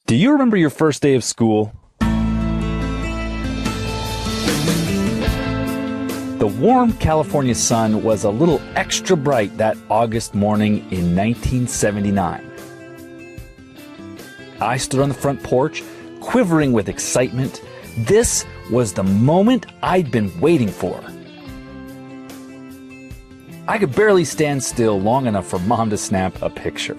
Do you remember your first day of school? The warm California sun was a little extra bright that August morning in 1979. I stood on the front porch, quivering with excitement. This was the moment I'd been waiting for. I could barely stand still long enough for Mom to snap a picture.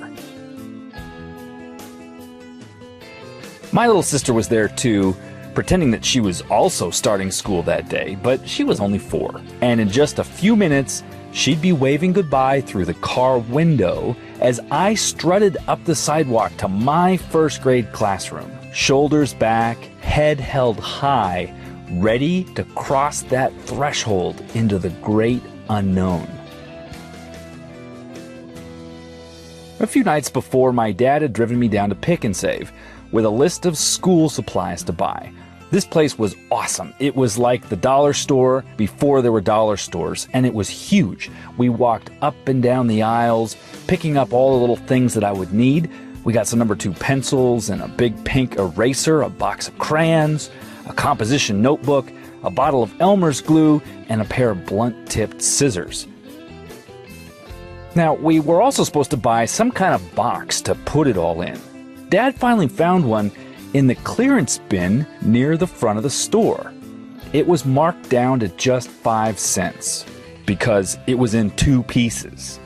My little sister was there too, pretending that she was also starting school that day, but she was only 4. And in just a few minutes, she'd be waving goodbye through the car window as I strutted up the sidewalk to my first grade classroom, shoulders back, head held high, ready to cross that threshold into the great unknown. A few nights before, my dad had driven me down to Pick and Save with a list of school supplies to buy. This place was awesome. It was like the dollar store before there were dollar stores, and it was huge. We walked up and down the aisles, picking up all the little things that I would need. We got some number 2 pencils and a big pink eraser, a box of crayons, a composition notebook, a bottle of Elmer's glue, and a pair of blunt-tipped scissors. Now, we were also supposed to buy some kind of box to put it all in. Dad finally found one in the clearance bin near the front of the store. It was marked down to just 5 cents because it was in 2 pieces.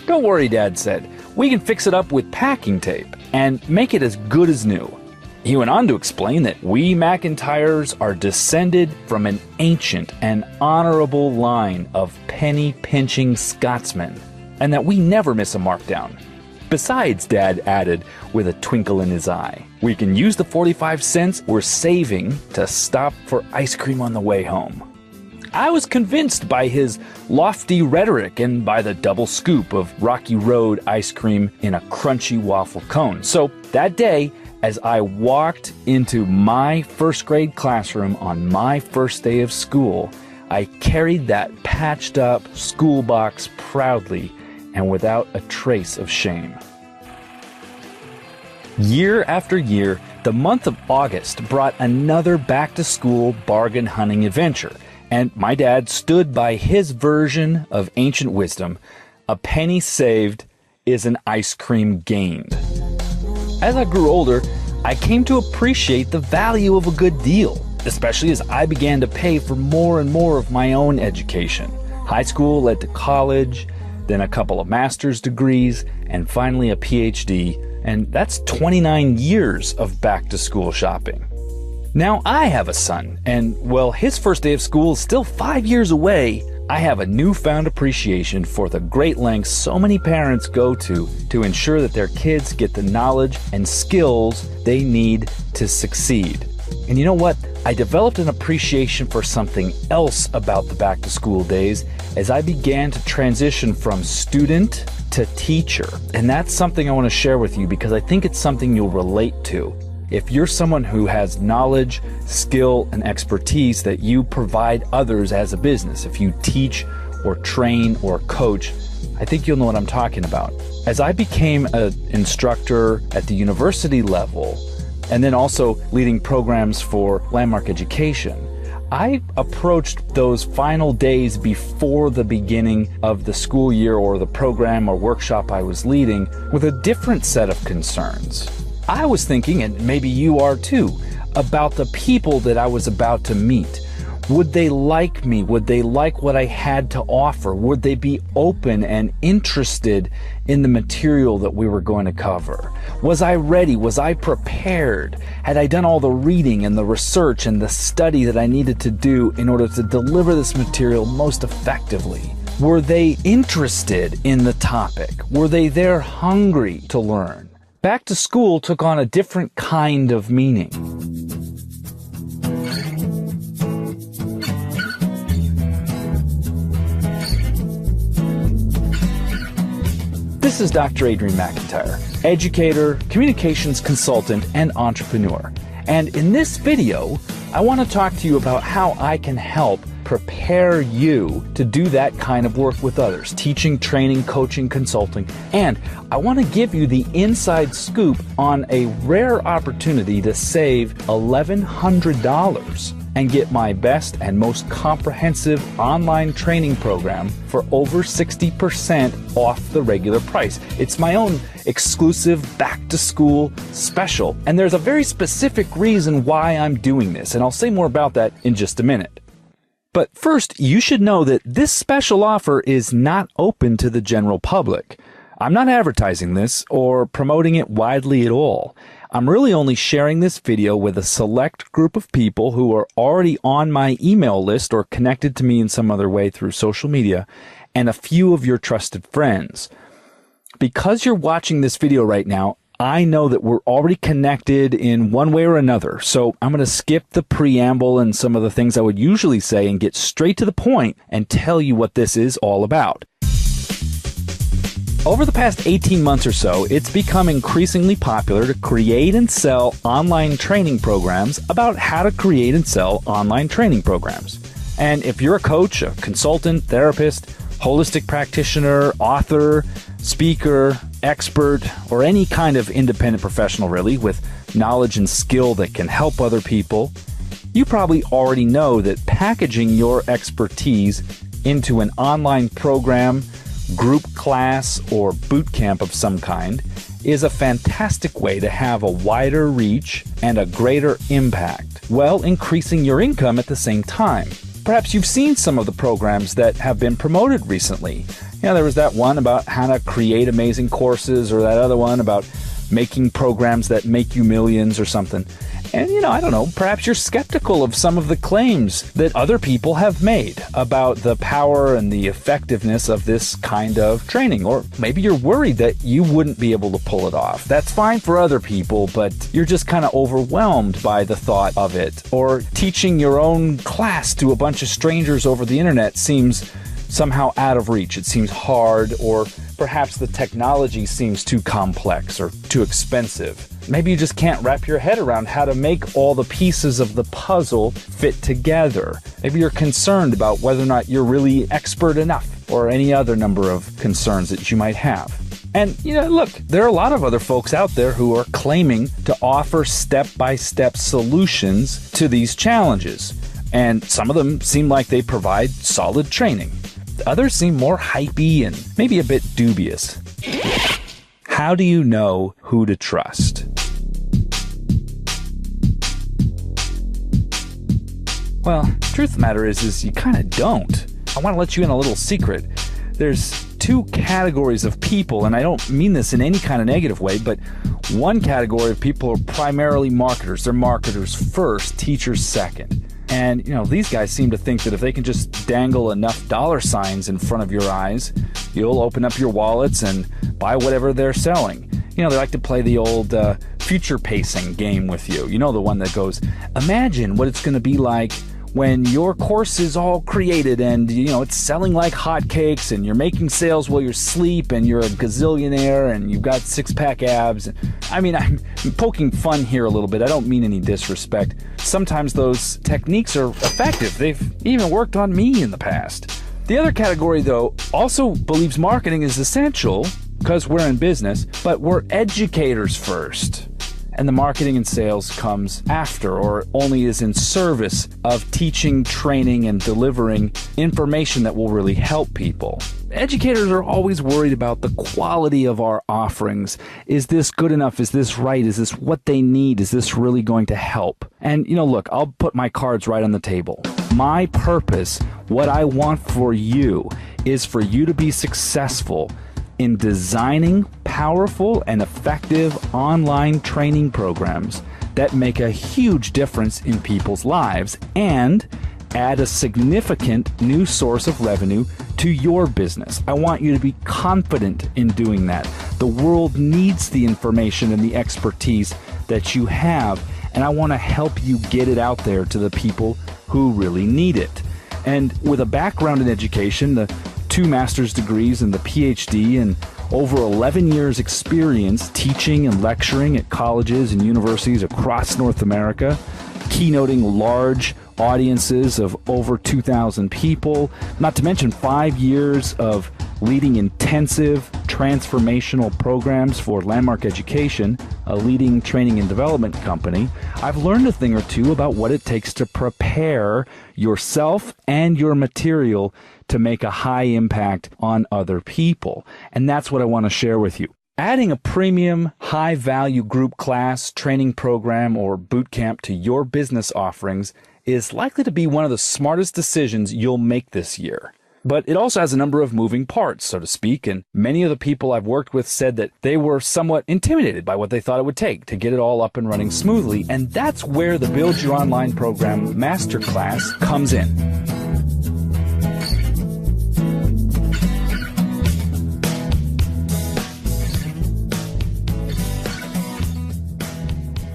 "Don't worry," Dad said. "We can fix it up with packing tape and make it as good as new." He went on to explain that we McIntyres are descended from an ancient and honorable line of penny-pinching Scotsmen, and that we never miss a markdown. Besides, Dad added with a twinkle in his eye, we can use the 45 cents we're saving to stop for ice cream on the way home. I was convinced by his lofty rhetoric and by the double scoop of Rocky Road ice cream in a crunchy waffle cone. So that day, as I walked into my first grade classroom on my first day of school, I carried that patched up school box proudly and without a trace of shame. Year after year, the month of August brought another back-to-school bargain hunting adventure, and my dad stood by his version of ancient wisdom: a penny saved is an ice cream gained. As I grew older, I came to appreciate the value of a good deal, especially as I began to pay for more and more of my own education. High school led to college, then a couple of master's degrees, and finally a PhD, and that's 29 years of back-to-school shopping. Now I have a son, and while his first day of school is still 5 years away, I have a newfound appreciation for the great lengths so many parents go to ensure that their kids get the knowledge and skills they need to succeed. And you know what? I developed an appreciation for something else about the back-to-school days as I began to transition from student to teacher. And that's something I want to share with you because I think it's something you'll relate to. If you're someone who has knowledge, skill, and expertise that you provide others as a business, if you teach or train or coach, I think you'll know what I'm talking about. As I became an instructor at the university level, and then also leading programs for Landmark Education, I approached those final days before the beginning of the school year or the program or workshop I was leading with a different set of concerns. I was thinking, and maybe you are too, about the people that I was about to meet. Would they like me? Would they like what I had to offer? Would they be open and interested in the material that we were going to cover? Was I ready? Was I prepared? Had I done all the reading and the research and the study that I needed to do in order to deliver this material most effectively? Were they interested in the topic? Were they there hungry to learn? Back to school took on a different kind of meaning. This is Dr. Adrian McIntyre, educator, communications consultant, and entrepreneur. And in this video, I want to talk to you about how I can help prepare you to do that kind of work with others, teaching, training, coaching, consulting. And I want to give you the inside scoop on a rare opportunity to save $1,100 and get my best and most comprehensive online training program for over 60% off the regular price. It's my own exclusive back-to-school special, and there's a very specific reason why I'm doing this, and I'll say more about that in just a minute. But first, you should know that this special offer is not open to the general public. I'm not advertising this or promoting it widely at all. I'm really only sharing this video with a select group of people who are already on my email list or connected to me in some other way through social media, and a few of your trusted friends. Because you're watching this video right now, I know that we're already connected in one way or another, so I'm going to skip the preamble and some of the things I would usually say and get straight to the point and tell you what this is all about. Over the past 18 months or so, it's become increasingly popular to create and sell online training programs about how to create and sell online training programs. And if you're a coach, a consultant, therapist, holistic practitioner, author, speaker, expert, or any kind of independent professional really with knowledge and skill that can help other people, you probably already know that packaging your expertise into an online program, group class, or boot camp of some kind is a fantastic way to have a wider reach and a greater impact, while increasing your income at the same time. Perhaps you've seen some of the programs that have been promoted recently. There was that one about how to create amazing courses, or that other one about making programs that make you millions or something. And, I don't know, perhaps you're skeptical of some of the claims that other people have made about the power and the effectiveness of this kind of training. Or maybe you're worried that you wouldn't be able to pull it off. That's fine for other people, but you're just kind of overwhelmed by the thought of it. Or teaching your own class to a bunch of strangers over the internet seems somehow out of reach. It seems hard, or perhaps the technology seems too complex or too expensive. Maybe you just can't wrap your head around how to make all the pieces of the puzzle fit together. Maybe you're concerned about whether or not you're really expert enough, or any other number of concerns that you might have. And, look, there are a lot of other folks out there who are claiming to offer step-by-step solutions to these challenges. And some of them seem like they provide solid training. Others seem more hypey and maybe a bit dubious. How do you know who to trust? Well, the truth of the matter is you kind of don't. I want to let you in a little secret. There's two categories of people, and I don't mean this in any kind of negative way, but one category of people are primarily marketers. They're marketers first, teachers second. And, these guys seem to think that if they can just dangle enough dollar signs in front of your eyes, you'll open up your wallets and buy whatever they're selling. They like to play the old future pacing game with you. The one that goes, imagine what it's going to be like when your course is all created and, it's selling like hotcakes and you're making sales while you're asleep and you're a gazillionaire and you've got six-pack abs. I'm poking fun here a little bit. I don't mean any disrespect. Sometimes those techniques are effective. They've even worked on me in the past. The other category, though, also believes marketing is essential because we're in business, but we're educators first. And the marketing and sales comes after, or only is in service of teaching, training, and delivering information that will really help people. Educators are always worried about the quality of our offerings. Is this good enough? Is this right? Is this what they need? Is this really going to help? And, look, I'll put my cards right on the table. My purpose, what I want for you, is for you to be successful in designing powerful and effective online training programs that make a huge difference in people's lives and add a significant new source of revenue to your business. I want you to be confident in doing that. The world needs the information and the expertise that you have, and I want to help you get it out there to the people who really need it. And with a background in education, the 2 master's degrees and the PhD, and over 11 years experience teaching and lecturing at colleges and universities across North America, keynoting large audiences of over 2,000 people, not to mention 5 years of leading intensive transformational programs for Landmark Education, a leading training and development company. I've learned a thing or two about what it takes to prepare yourself and your material to make a high impact on other people. And that's what I want to share with you. Adding a premium, high-value group class, training program, or boot camp to your business offerings is likely to be one of the smartest decisions you'll make this year. But it also has a number of moving parts, so to speak, and many of the people I've worked with said that they were somewhat intimidated by what they thought it would take to get it all up and running smoothly, and that's where the Build Your Online Program Masterclass comes in.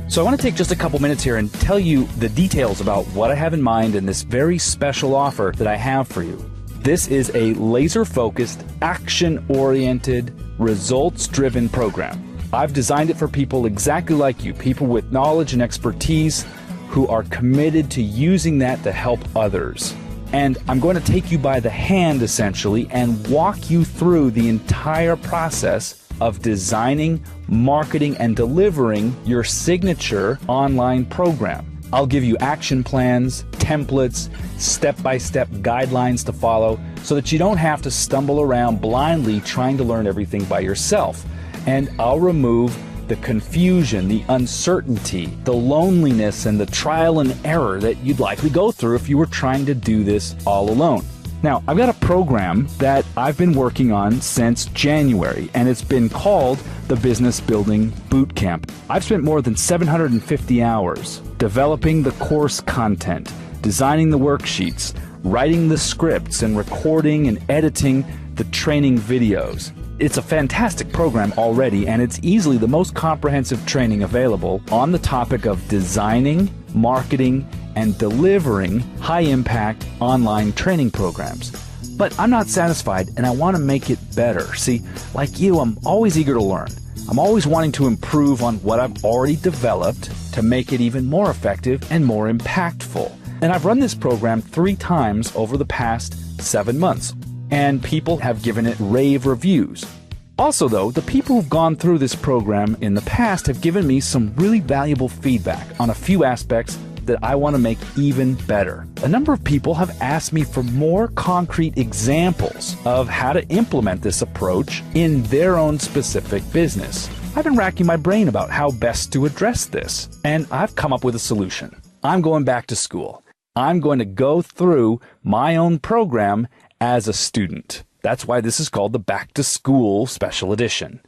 So I want to take just a couple minutes here and tell you the details about what I have in mind in this very special offer that I have for you. This is a laser-focused, action-oriented, results-driven program. I've designed it for people exactly like you, people with knowledge and expertise who are committed to using that to help others. And I'm going to take you by the hand, essentially, and walk you through the entire process of designing, marketing, and delivering your signature online program. I'll give you action plans, templates, step-by-step guidelines to follow so that you don't have to stumble around blindly trying to learn everything by yourself. And I'll remove the confusion, the uncertainty, the loneliness, and the trial and error that you'd likely go through if you were trying to do this all alone. Now, I've got a program that I've been working on since January, and it's been called the Business Building Bootcamp. I've spent more than 750 hours developing the course content, designing the worksheets, writing the scripts, and recording and editing the training videos. It's a fantastic program already, and it's easily the most comprehensive training available on the topic of designing, marketing, and delivering high-impact online training programs. But I'm not satisfied, and I want to make it better. See, like you, I'm always eager to learn. I'm always wanting to improve on what I've already developed to make it even more effective and more impactful. And I've run this program 3 times over the past 7 months, and people have given it rave reviews. Also, though, the people who've gone through this program in the past have given me some really valuable feedback on a few aspects that I want to make even better. A number of people have asked me for more concrete examples of how to implement this approach in their own specific business. I've been racking my brain about how best to address this, and I've come up with a solution. I'm going back to school. I'm going to go through my own program as a student. That's why this is called the Back to School Special Edition.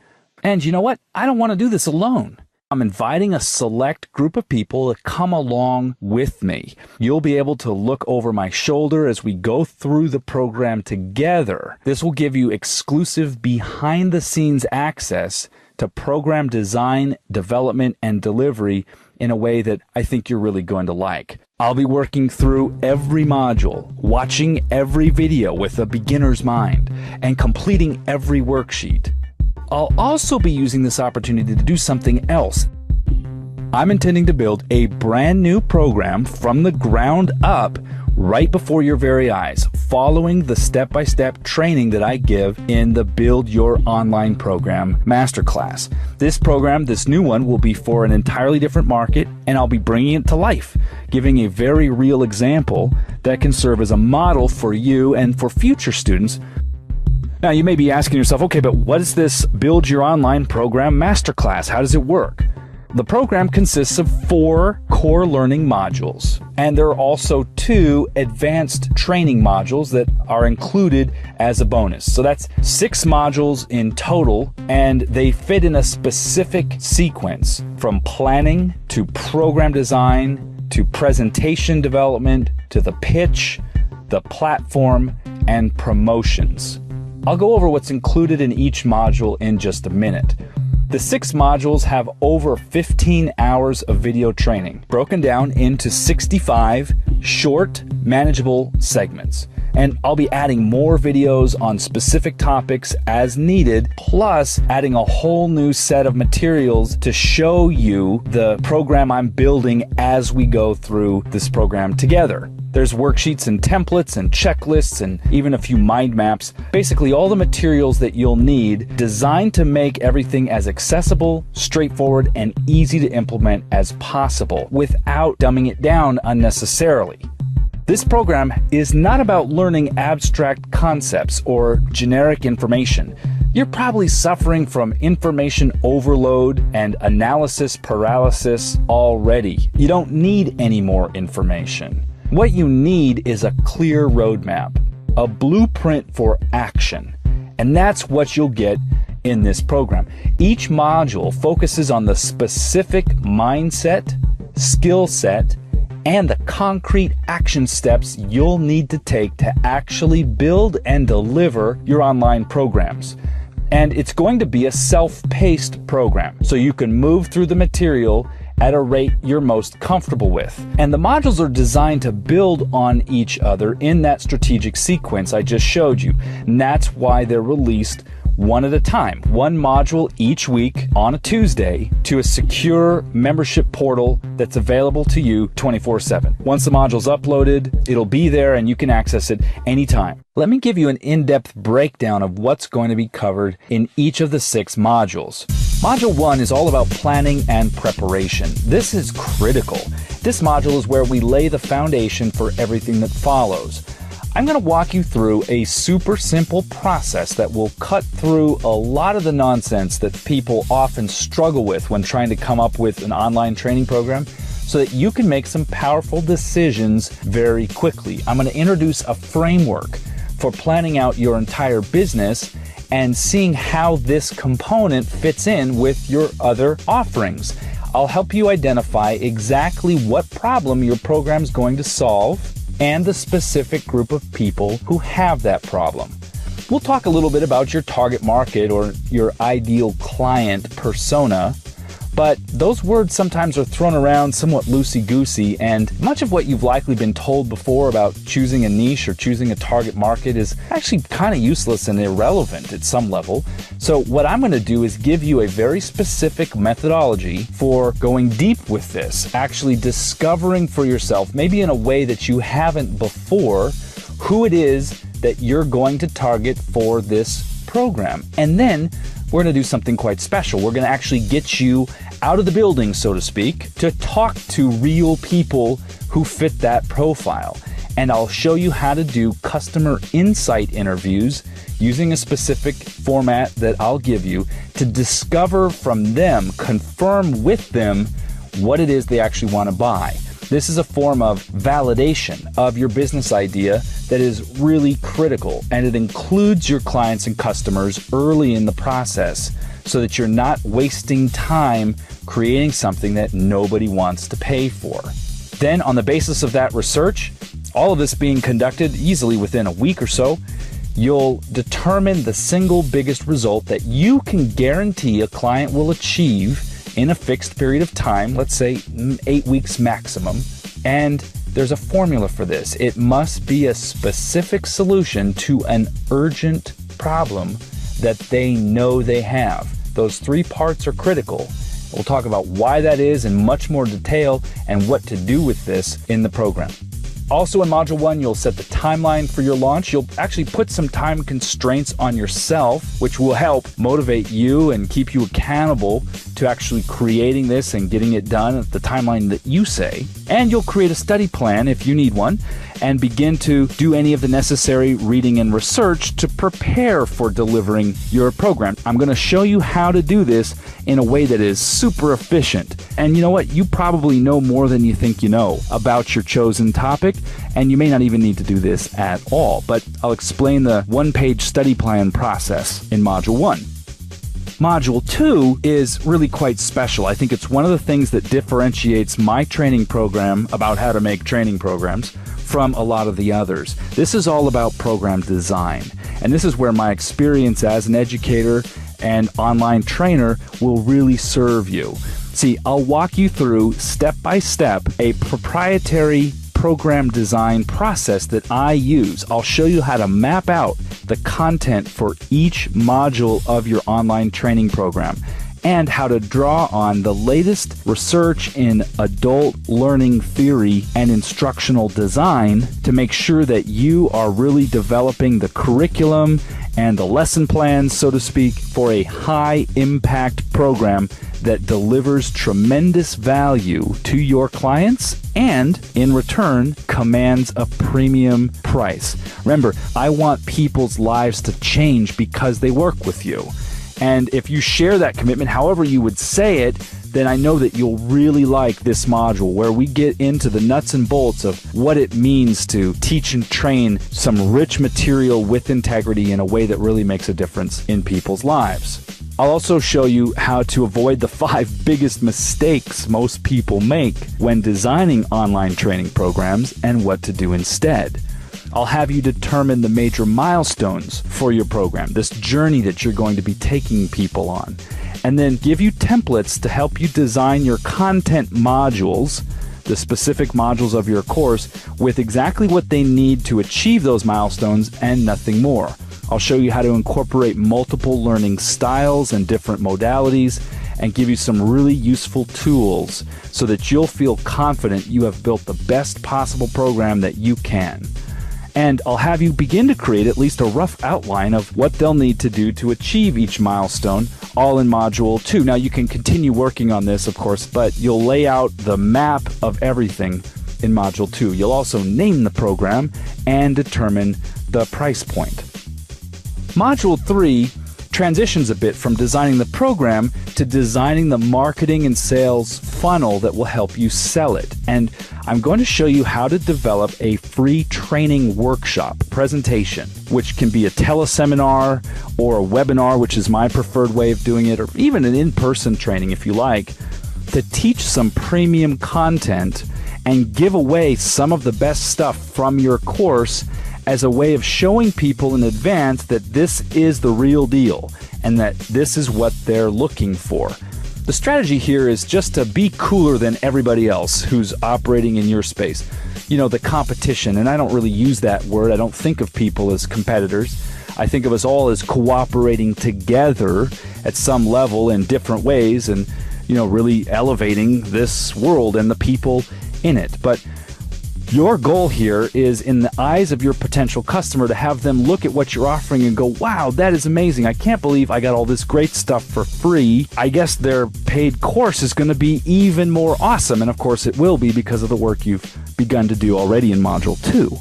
And you know what? I don't want to do this alone. I'm inviting a select group of people to come along with me. You'll be able to look over my shoulder as we go through the program together. This will give you exclusive behind-the-scenes access to program design, development, and delivery in a way that I think you're really going to like. I'll be working through every module, watching every video with a beginner's mind, and completing every worksheet. I'll also be using this opportunity to do something else. I'm intending to build a brand new program from the ground up right before your very eyes, following the step-by-step training that I give in the Build Your Online Program Masterclass. This program, this new one, will be for an entirely different market, and I'll be bringing it to life, giving a very real example that can serve as a model for you and for future students. Now, you may be asking yourself, okay, but what is this Build Your Online Program Masterclass? How does it work? The program consists of 4 core learning modules, and there are also 2 advanced training modules that are included as a bonus. So that's 6 modules in total, and they fit in a specific sequence from planning to program design to presentation development to the pitch, the platform, and promotions. I'll go over what's included in each module in just a minute. The 6 modules have over 15 hours of video training, broken down into 65 short, manageable segments. And I'll be adding more videos on specific topics as needed, plus adding a whole new set of materials to show you the program I'm building as we go through this program together. There's worksheets and templates and checklists and even a few mind maps. Basically all the materials that you'll need designed to make everything as accessible, straightforward, and easy to implement as possible without dumbing it down unnecessarily. This program is not about learning abstract concepts or generic information. You're probably suffering from information overload and analysis paralysis already. You don't need any more information. What you need is a clear roadmap, a blueprint for action, and that's what you'll get in this program. Each module focuses on the specific mindset, skill set, and the concrete action steps you'll need to take to actually build and deliver your online programs. And it's going to be a self-paced program, so you can move through the material at a rate you're most comfortable with. And the modules are designed to build on each other in that strategic sequence I just showed you. And that's why they're released one at a time, one module each week on a Tuesday to a secure membership portal that's available to you 24/7. Once the module's uploaded, it'll be there and you can access it anytime. Let me give you an in-depth breakdown of what's going to be covered in each of the 6 modules. Module 1 is all about planning and preparation. This is critical. This module is where we lay the foundation for everything that follows. I'm going to walk you through a super simple process that will cut through a lot of the nonsense that people often struggle with when trying to come up with an online training program so that you can make some powerful decisions very quickly. I'm going to introduce a framework for planning out your entire business and seeing how this component fits in with your other offerings. I'll help you identify exactly what problem your program is going to solve and the specific group of people who have that problem. We'll talk a little bit about your target market or your ideal client persona, but those words sometimes are thrown around somewhat loosey-goosey, and much of what you've likely been told before about choosing a niche or choosing a target market is actually kind of useless and irrelevant at some level. So what I'm going to do is give you a very specific methodology for going deep with this, actually discovering for yourself, maybe in a way that you haven't before, who it is that you're going to target for this program. And then we're going to do something quite special. We're going to actually get you out of the building, so to speak, to talk to real people who fit that profile. And I'll show you how to do customer insight interviews using a specific format that I'll give you to discover from them, confirm with them what it is they actually want to buy. This is a form of validation of your business idea that is really critical, and it includes your clients and customers early in the process so that you're not wasting time creating something that nobody wants to pay for. Then, on the basis of that research, all of this being conducted easily within a week or so, you'll determine the single biggest result that you can guarantee a client will achieve in a fixed period of time, let's say 8 weeks maximum. And there's a formula for this. It must be a specific solution to an urgent problem that they know they have. Those 3 parts are critical. We'll talk about why that is in much more detail and what to do with this in the program. Also in Module 1, you'll set the timeline for your launch. You'll actually put some time constraints on yourself, which will help motivate you and keep you accountable to actually creating this and getting it done at the timeline that you say. And you'll create a study plan if you need one and begin to do any of the necessary reading and research to prepare for delivering your program. I'm going to show you how to do this in a way that is super efficient. And you know what? You probably know more than you think you know about your chosen topic, and you may not even need to do this at all. But I'll explain the one-page study plan process in Module 1. Module 2 is really quite special. I think it's one of the things that differentiates my training program about how to make training programs from a lot of the others. This is all about program design, and this is where my experience as an educator and online trainer will really serve you. See, I'll walk you through step by step a proprietary program design process that I use. I'll show you how to map out the content for each module of your online training program and how to draw on the latest research in adult learning theory and instructional design to make sure that you are really developing the curriculum and the lesson plans, so to speak, for a high-impact program that delivers tremendous value to your clients and, in return, commands a premium price. Remember, I want people's lives to change because they work with you. And if you share that commitment, however you would say it, then I know that you'll really like this module where we get into the nuts and bolts of what it means to teach and train some rich material with integrity in a way that really makes a difference in people's lives. I'll also show you how to avoid the 5 biggest mistakes most people make when designing online training programs and what to do instead. I'll have you determine the major milestones for your program, this journey that you're going to be taking people on, and then give you templates to help you design your content modules, the specific modules of your course, with exactly what they need to achieve those milestones and nothing more. I'll show you how to incorporate multiple learning styles and different modalities and give you some really useful tools so that you'll feel confident you have built the best possible program that you can. And I'll have you begin to create at least a rough outline of what they'll need to do to achieve each milestone, all in Module 2. Now, you can continue working on this, of course, but you'll lay out the map of everything in Module 2. You'll also name the program and determine the price point. Module 3 transitions a bit from designing the program to designing the marketing and sales funnel that will help you sell it. And I'm going to show you how to develop a free training workshop presentation, which can be a teleseminar or a webinar, which is my preferred way of doing it, or even an in-person training if you like, to teach some premium content and give away some of the best stuff from your course as a way of showing people in advance that this is the real deal and that this is what they're looking for. The strategy here is just to be cooler than everybody else who's operating in your space. You know, the competition, and I don't really use that word. I don't think of people as competitors. I think of us all as cooperating together at some level in different ways and, you know, really elevating this world and the people in it. But your goal here is, in the eyes of your potential customer, to have them look at what you're offering and go, wow, that is amazing. I can't believe I got all this great stuff for free. I guess their paid course is going to be even more awesome. And of course it will be because of the work you've begun to do already in Module 2.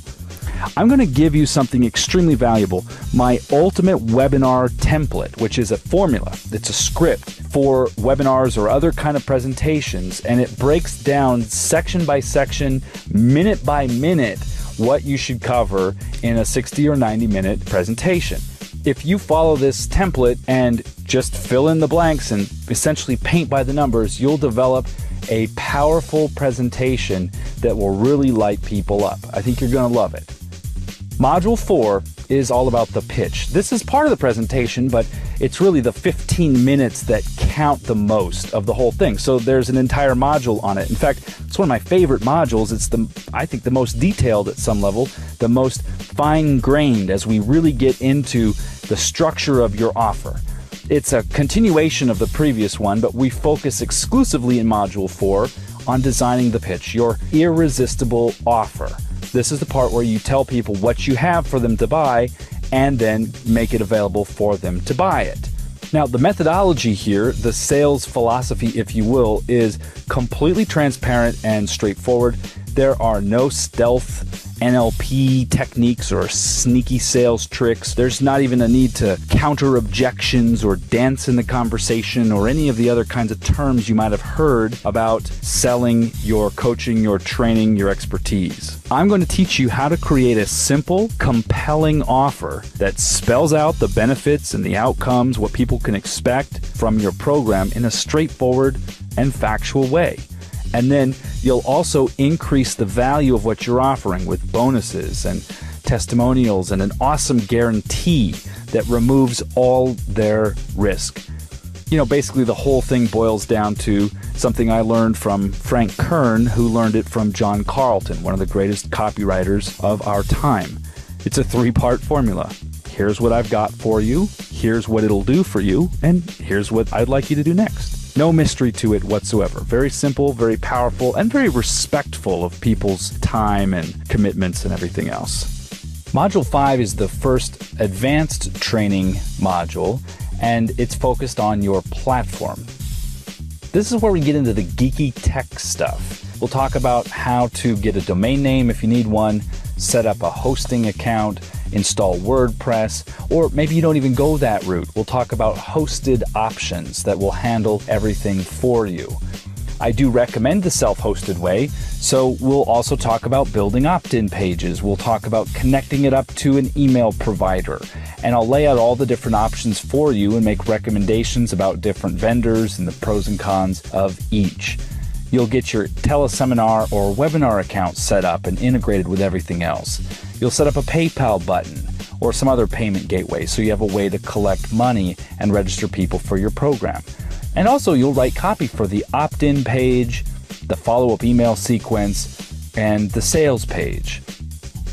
I'm going to give you something extremely valuable, my ultimate webinar template, which is a formula. It's a script for webinars or other kind of presentations, and it breaks down section by section, minute by minute, what you should cover in a 60 or 90 minute presentation. If you follow this template and just fill in the blanks and essentially paint by the numbers, you'll develop a powerful presentation that will really light people up. I think you're going to love it. Module 4 is all about the pitch. This is part of the presentation, but it's really the 15 minutes that count the most of the whole thing. So there's an entire module on it. In fact, it's one of my favorite modules. It's I think the most detailed at some level, the most fine-grained as we really get into the structure of your offer. It's a continuation of the previous one, but we focus exclusively in Module 4 on designing the pitch, your irresistible offer. This is the part where you tell people what you have for them to buy and then make it available for them to buy it. Now, the methodology here, the sales philosophy, if you will, is completely transparent and straightforward. There are no stealth NLP techniques or sneaky sales tricks. There's not even a need to counter objections or dance in the conversation or any of the other kinds of terms you might have heard about selling your coaching, your training, your expertise. I'm going to teach you how to create a simple, compelling offer that spells out the benefits and the outcomes, what people can expect from your program in a straightforward and factual way. And then you'll also increase the value of what you're offering with bonuses and testimonials and an awesome guarantee that removes all their risk. You know, basically the whole thing boils down to something I learned from Frank Kern, who learned it from John Carlton, one of the greatest copywriters of our time. It's a 3-part formula. Here's what I've got for you, here's what it'll do for you, and here's what I'd like you to do next. No mystery to it whatsoever. Very simple, very powerful, and very respectful of people's time and commitments and everything else. Module 5 is the first advanced training module, and it's focused on your platform. This is where we get into the geeky tech stuff. We'll talk about how to get a domain name if you need one, set up a hosting account, install WordPress, or maybe you don't even go that route. We'll talk about hosted options that will handle everything for you. I do recommend the self-hosted way, so we'll also talk about building opt-in pages. We'll talk about connecting it up to an email provider, and I'll lay out all the different options for you and make recommendations about different vendors and the pros and cons of each. You'll get your teleseminar or webinar account set up and integrated with everything else. You'll set up a PayPal button or some other payment gateway so you have a way to collect money and register people for your program. And also you'll write copy for the opt-in page, the follow-up email sequence, and the sales page.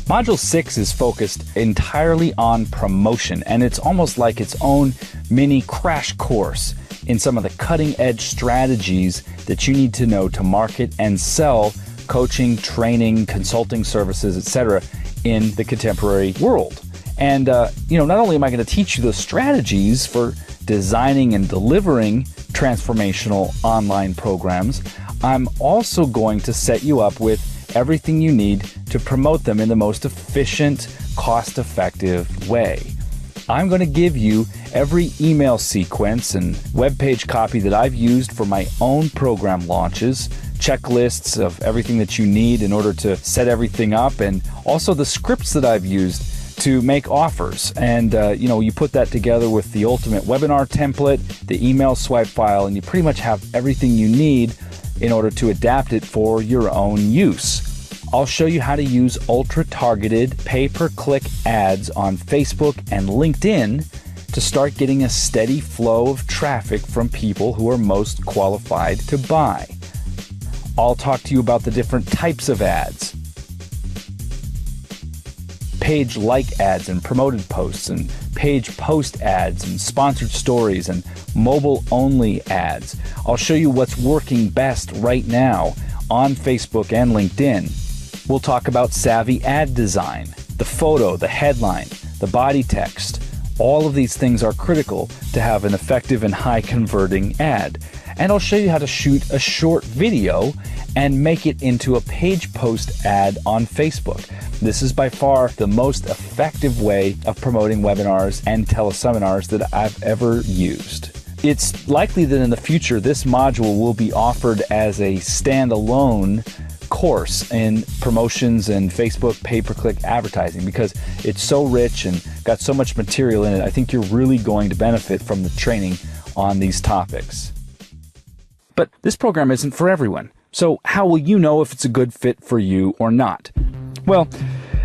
Module 6 is focused entirely on promotion, and it's almost like its own mini crash course in some of the cutting-edge strategies that you need to know to market and sell coaching, training, consulting services, etc. in the contemporary world. And, not only am I going to teach you the strategies for designing and delivering transformational online programs, I'm also going to set you up with everything you need to promote them in the most efficient, cost-effective way. I'm going to give you every email sequence and web page copy that I've used for my own program launches, checklists of everything that you need in order to set everything up, and also the scripts that I've used to make offers. And, you put that together with the ultimate webinar template, the email swipe file, and you pretty much have everything you need in order to adapt it for your own use. I'll show you how to use ultra-targeted pay-per-click ads on Facebook and LinkedIn to start getting a steady flow of traffic from people who are most qualified to buy. I'll talk to you about the different types of ads. Page like ads and promoted posts, and page post ads and sponsored stories and mobile only ads. I'll show you what's working best right now on Facebook and LinkedIn. We'll talk about savvy ad design, the photo, the headline, the body text. All of these things are critical to have an effective and high converting ad. And I'll show you how to shoot a short video and make it into a page post ad on Facebook. This is by far the most effective way of promoting webinars and teleseminars that I've ever used. It's likely that in the future this module will be offered as a standalone course in promotions and Facebook pay-per-click advertising because it's so rich and got so much material in it. I think you're really going to benefit from the training on these topics. But this program isn't for everyone. So how will you know if it's a good fit for you or not? Well,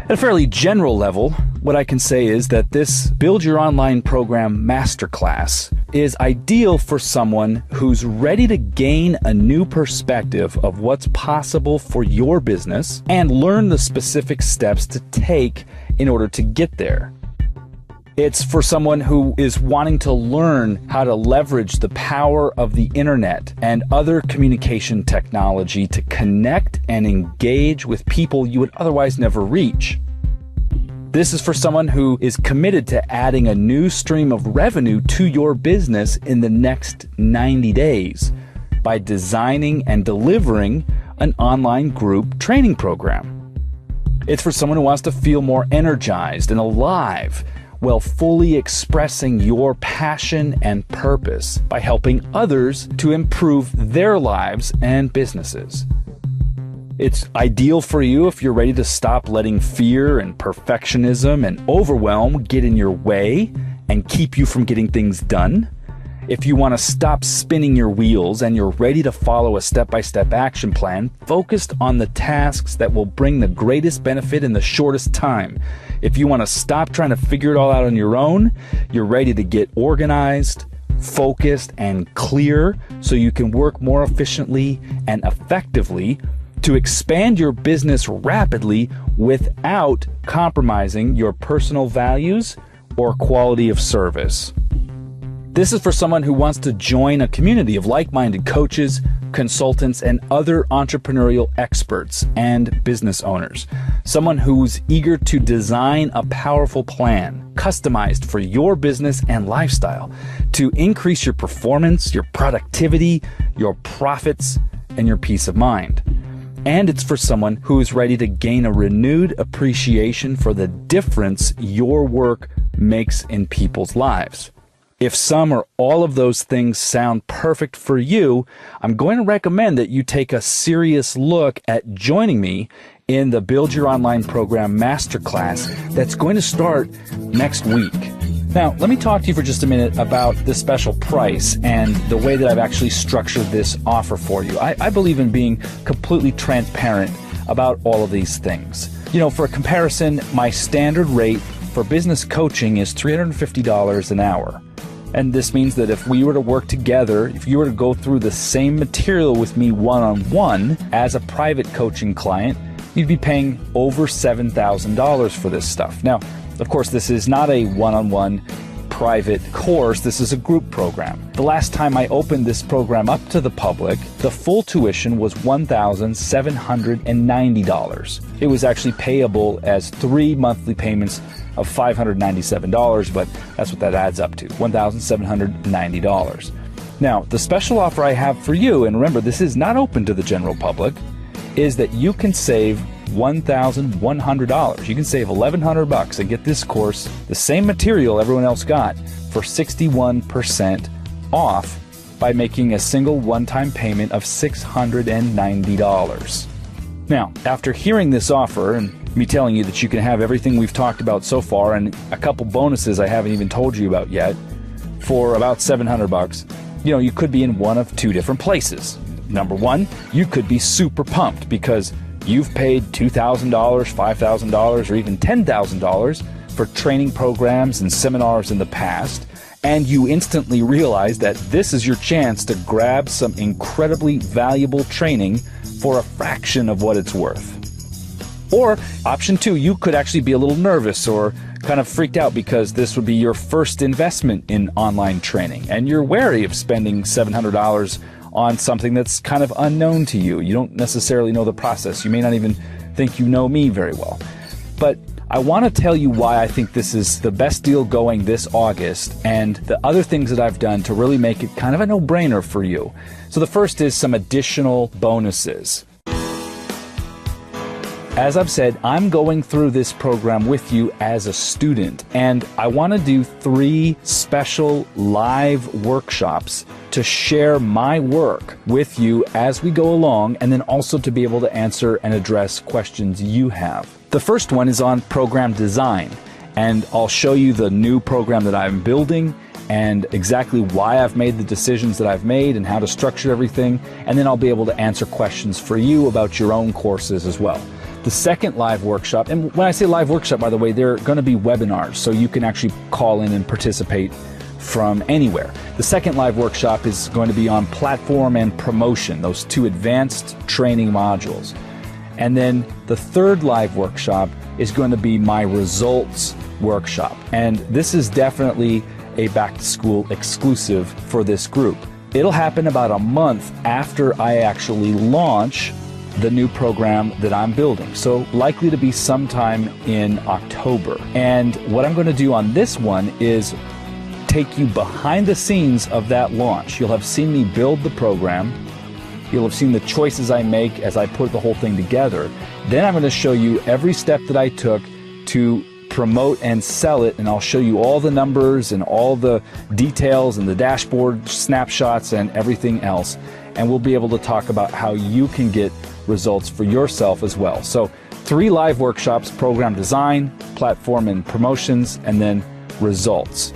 at a fairly general level, what I can say is that this Build Your Online Program Masterclass is ideal for someone who's ready to gain a new perspective of what's possible for your business and learn the specific steps to take in order to get there. It's for someone who is wanting to learn how to leverage the power of the internet and other communication technology to connect and engage with people you would otherwise never reach. This is for someone who is committed to adding a new stream of revenue to your business in the next 90 days by designing and delivering an online group training program. It's for someone who wants to feel more energized and alive while fully expressing your passion and purpose by helping others to improve their lives and businesses. It's ideal for you if you're ready to stop letting fear and perfectionism and overwhelm get in your way and keep you from getting things done. If you want to stop spinning your wheels and you're ready to follow a step-by-step action plan focused on the tasks that will bring the greatest benefit in the shortest time. If you want to stop trying to figure it all out on your own, you're ready to get organized, focused, and clear so you can work more efficiently and effectively to expand your business rapidly without compromising your personal values or quality of service. This is for someone who wants to join a community of like-minded coaches, consultants, and other entrepreneurial experts and business owners. Someone who's eager to design a powerful plan customized for your business and lifestyle to increase your performance, your productivity, your profits, and your peace of mind. And it's for someone who is ready to gain a renewed appreciation for the difference your work makes in people's lives. If some or all of those things sound perfect for you, I'm going to recommend that you take a serious look at joining me in the Build Your Online Program Masterclass that's going to start next week. Now, let me talk to you for just a minute about the special price and the way that I've actually structured this offer for you. I believe in being completely transparent about all of these things. You know, for a comparison, my standard rate for business coaching is $350 an hour. And this means that if we were to work together, if you were to go through the same material with me one-on-one as a private coaching client, you'd be paying over $7,000 for this stuff. Now, of course, this is not a one-on-one private course. This is a group program. The last time I opened this program up to the public, the full tuition was $1,790. It was actually payable as 3 monthly payments of $597, but that's what that adds up to, $1,790. Now, the special offer I have for you, and remember, this is not open to the general public, is that you can save $1,100. You can save $1,100 and get this course, the same material everyone else got, for 61% off by making a single one-time payment of $690. Now, after hearing this offer and me telling you that you can have everything we've talked about so far and a couple bonuses I haven't even told you about yet for about $700, you could be in one of two different places. Number one, you could be super pumped because you've paid $2,000, $5,000, or even $10,000 for training programs and seminars in the past, and you instantly realize that this is your chance to grab some incredibly valuable training for a fraction of what it's worth. Or option two, you could actually be a little nervous or kind of freaked out because this would be your first investment in online training, and you're wary of spending $700 on something that's kind of unknown to you. You don't necessarily know the process. You may not even think you know me very well. But I want to tell you why I think this is the best deal going this August and the other things that I've done to really make it kind of a no-brainer for you. So the first is some additional bonuses. As I've said, I'm going through this program with you as a student, and I want to do 3 special live workshops to share my work with you as we go along, and then also to be able to answer and address questions you have. The first one is on program design, and I'll show you the new program that I'm building and exactly why I've made the decisions that I've made and how to structure everything, and then I'll be able to answer questions for you about your own courses as well. The second live workshop, and when I say live workshop, by the way, they're going to be webinars, so you can actually call in and participate from anywhere. The second live workshop is going to be on platform and promotion, those 2 advanced training modules. And then the third live workshop is going to be my results workshop. And this is definitely a back-to-school exclusive for this group. It'll happen about a month after I actually launch the new program that I'm building. So likely to be sometime in October. And what I'm going to do on this one is take you behind the scenes of that launch. You'll have seen me build the program. You'll have seen the choices I make as I put the whole thing together. Then I'm going to show you every step that I took to promote and sell it, and I'll show you all the numbers and all the details and the dashboard snapshots and everything else. And we'll be able to talk about how you can get results for yourself as well. So 3 live workshops: program design, platform and promotions, and then results.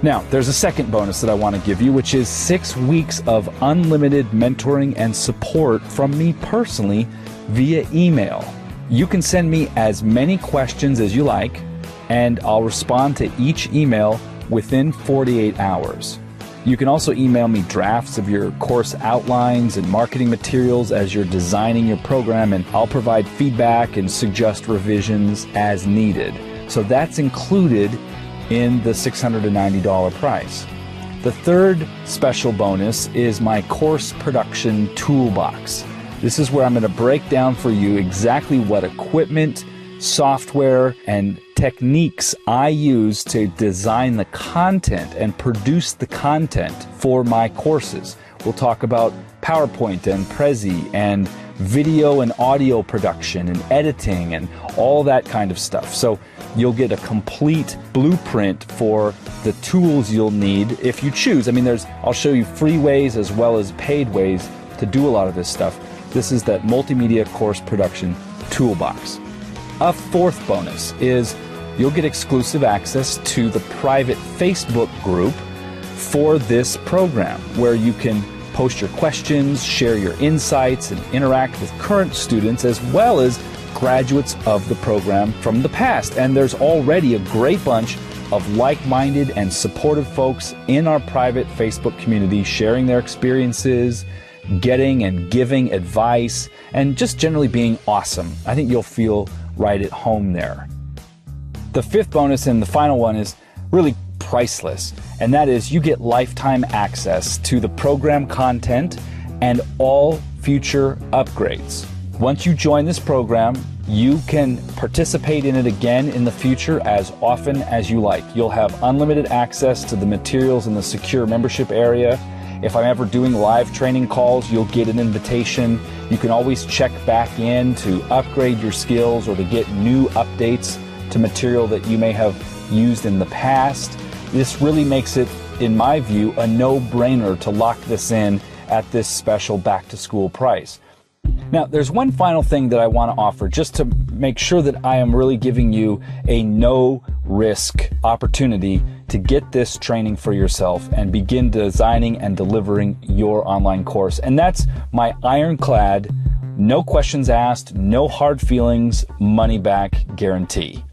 Now, there's a second bonus that I want to give you, which is 6 weeks of unlimited mentoring and support from me personally via email. You can send me as many questions as you like, and I'll respond to each email within 48 hours. You can also email me drafts of your course outlines and marketing materials as you're designing your program, and I'll provide feedback and suggest revisions as needed. So that's included in the $690 price. The third special bonus is my course production toolbox. This is where I'm going to break down for you exactly what equipment, software, and techniques I use to design the content and produce the content for my courses. We'll talk about PowerPoint and Prezi and video and audio production and editing and all that kind of stuff. So you'll get a complete blueprint for the tools you'll need if you choose. I mean, I'll show you free ways as well as paid ways to do a lot of this stuff. This is that multimedia course production toolbox. A fourth bonus is you'll get exclusive access to the private Facebook group for this program, where you can post your questions, share your insights, and interact with current students as well as graduates of the program from the past. And there's already a great bunch of like-minded and supportive folks in our private Facebook community sharing their experiences, getting and giving advice, and just generally being awesome. I think you'll feel right at home there. The fifth bonus and the final one is really priceless, and that is you get lifetime access to the program content and all future upgrades. Once you join this program, you can participate in it again in the future as often as you like. You'll have unlimited access to the materials in the secure membership area. If I'm ever doing live training calls, you'll get an invitation. You can always check back in to upgrade your skills or to get new updates to material that you may have used in the past. This really makes it, in my view, a no-brainer to lock this in at this special back-to-school price. Now, there's one final thing that I want to offer just to make sure that I am really giving you a no-risk opportunity to get this training for yourself and begin designing and delivering your online course. And that's my ironclad, no questions asked, no hard feelings, money-back guarantee.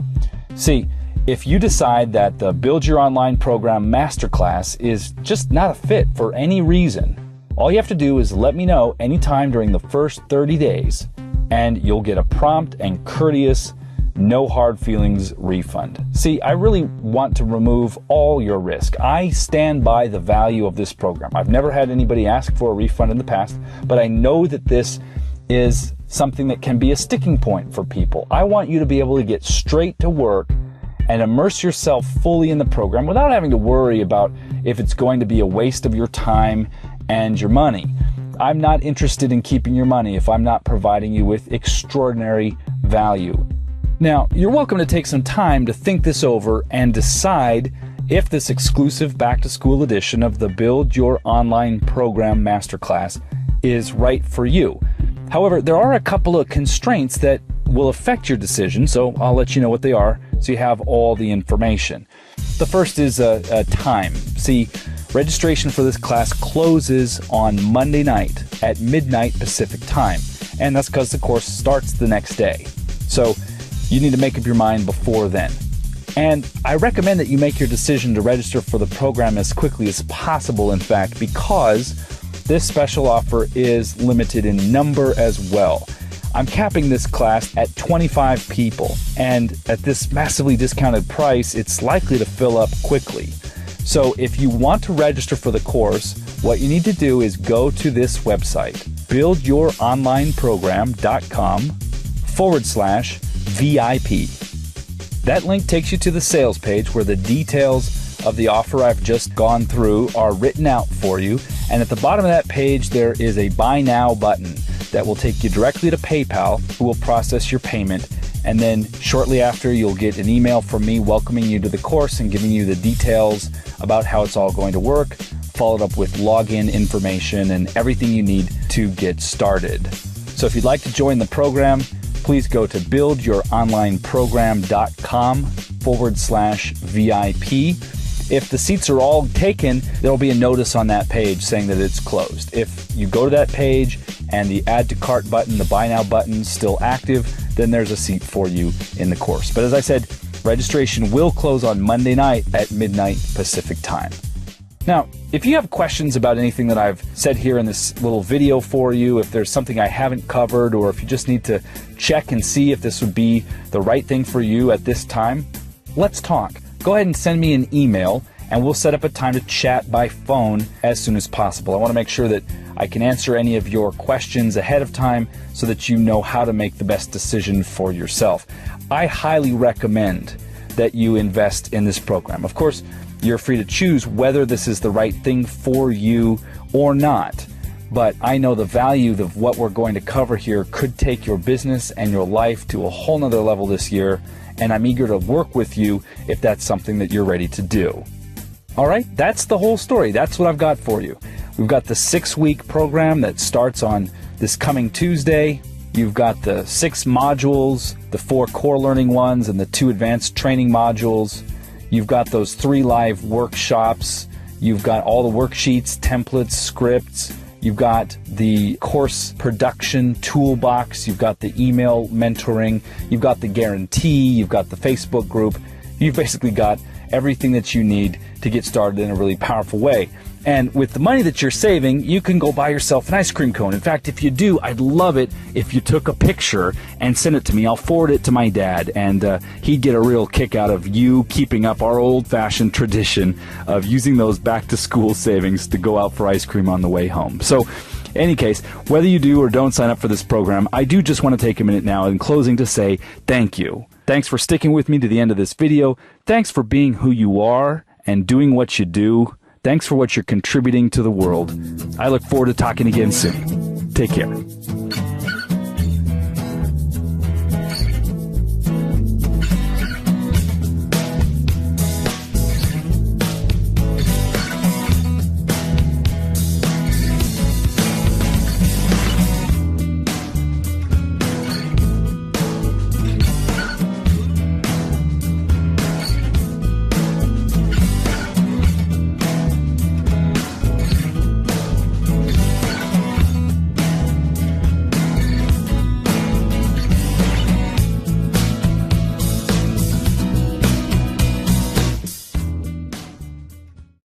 See, if you decide that the Build Your Online Program Masterclass is just not a fit for any reason, all you have to do is let me know anytime during the first 30 days, and you'll get a prompt and courteous, no hard feelings refund. See, I really want to remove all your risk. I stand by the value of this program. I've never had anybody ask for a refund in the past, but I know that this is something that can be a sticking point for people. I want you to be able to get straight to work and immerse yourself fully in the program without having to worry about if it's going to be a waste of your time and your money. I'm not interested in keeping your money if I'm not providing you with extraordinary value. Now, you're welcome to take some time to think this over and decide if this exclusive back-to-school edition of the Build Your Online Program Masterclass is right for you. However, there are a couple of constraints that will affect your decision, so I'll let you know what they are so you have all the information. The first is time. See, registration for this class closes on Monday night at midnight Pacific time, and that's because the course starts the next day. So you need to make up your mind before then. And I recommend that you make your decision to register for the program as quickly as possible, in fact, because this special offer is limited in number as well. I'm capping this class at 25 people, and at this massively discounted price, it's likely to fill up quickly. So if you want to register for the course, what you need to do is go to this website, buildyouronlineprogram.com/VIP. That link takes you to the sales page where the details of the offer I've just gone through are written out for you. And at the bottom of that page, there is a Buy Now button that will take you directly to PayPal, who will process your payment. And then shortly after, you'll get an email from me welcoming you to the course and giving you the details about how it's all going to work, followed up with login information and everything you need to get started. So if you'd like to join the program, please go to buildyouronlineprogram.com/VIP. If the seats are all taken, there'll be a notice on that page saying that it's closed. If you go to that page and the Add to Cart button, the Buy Now button is still active, then there's a seat for you in the course. But as I said, registration will close on Monday night at midnight Pacific time. Now, If you have questions about anything that I've said here in this little video for you, if there's something I haven't covered, or if you just need to check and see if this would be the right thing for you at this time, let's talk. Go ahead and send me an email, and we'll set up a time to chat by phone as soon as possible. I want to make sure that I can answer any of your questions ahead of time so that you know how to make the best decision for yourself. I highly recommend that you invest in this program. Of course, you're free to choose whether this is the right thing for you or not. But I know the value of what we're going to cover here could take your business and your life to a whole nother level this year, and I'm eager to work with you if that's something that you're ready to do. All right, that's the whole story. That's what I've got for you. We've got the 6-week program that starts on this coming Tuesday. You've got the 6 modules, the 4 core learning ones and the 2 advanced training modules. You've got those 3 live workshops. You've got all the worksheets, templates, scripts. You've got the course production toolbox. You've got the email mentoring. You've got the guarantee. You've got the Facebook group. You've basically got everything that you need to get started in a really powerful way. And with the money that you're saving, you can go buy yourself an ice cream cone. In fact, if you do, I'd love it if you took a picture and sent it to me. I'll forward it to my dad, and he'd get a real kick out of you keeping up our old-fashioned tradition of using those back-to-school savings to go out for ice cream on the way home. So, in any case, whether you do or don't sign up for this program, I do just want to take a minute now in closing to say thank you. Thanks for sticking with me to the end of this video. Thanks for being who you are and doing what you do. Thanks for what you're contributing to the world. I look forward to talking again soon. Take care.